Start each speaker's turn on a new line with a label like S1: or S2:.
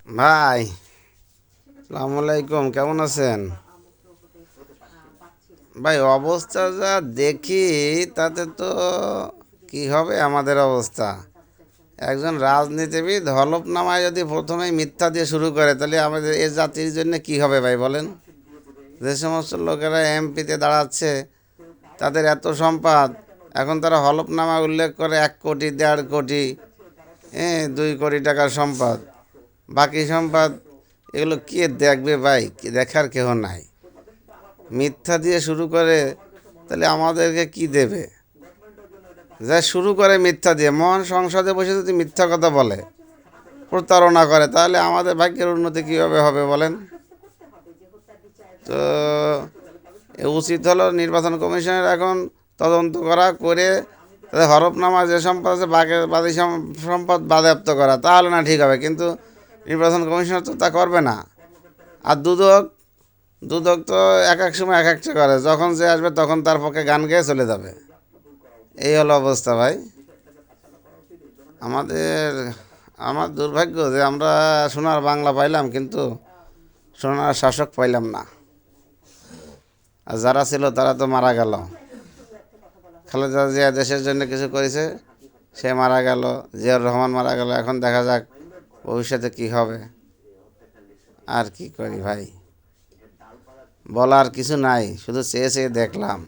S1: ভাই, আসসালামু আলাইকুম, কেমন আছেন? ভাই, অবস্থা যা দেখি তাতে তো কি হবে আমাদের অবস্থা। একজন রাজনীতিবিদ হলফনামায় যদি প্রথমেই মিথ্যা দিয়ে শুরু করে, তাহলে আমাদের এ জাতির জন্য কি হবে ভাই বলেন? যে সমস্ত লোকেরা এমপিতে দাঁড়াচ্ছে, তাদের এত সম্পদ, এখন তারা হলফনামা উল্লেখ করে 1 কোটি, 1.5 কোটি, 2 কোটি টাকার সম্পদ। বাকি সম্পদ এগুলো কে দেখবে ভাই? দেখার কেহ নাই। মিথ্যা দিয়ে শুরু করে, তাহলে আমাদেরকে কি দেবে? যা শুরু করে মিথ্যা দিয়ে, মহান সংসদে বসে যদি মিথ্যা কথা বলে, প্রতারণা করে, তাহলে আমাদের ভাগ্যের উন্নতি কীভাবে হবে বলেন? তো উচিত হলো নির্বাচন কমিশনের এখন তদন্ত করা, করে তাদের হরফনামা যে সম্পদ আছে বাদী সম্পদ বাজেয়াপ্ত করা, তাহলে না ঠিক হবে। কিন্তু নির্বাচন কমিশনার তো তা করবে না। আর দুদক দুদক তো এক এক সময় এক একটা করে, যখন যে আসবে তখন তার পক্ষে গান গেয়ে চলে যাবে। এই হলো অবস্থা ভাই আমাদের। আমার দুর্ভাগ্য যে আমরা সোনার বাংলা পাইলাম, কিন্তু সোনার শাসক পাইলাম না। আর যারা ছিল তারা তো মারা গেল। খালেদা জিয়া দেশের জন্য কিছু করেছে, সে মারা গেল। জিয়াউর রহমান মারা গেল। এখন দেখা যাক ভবিষ্যতে কি হবে। আর কি করি ভাই, বলার কিছু নাই, শুধু চেয়ে চেয়ে দেখলাম।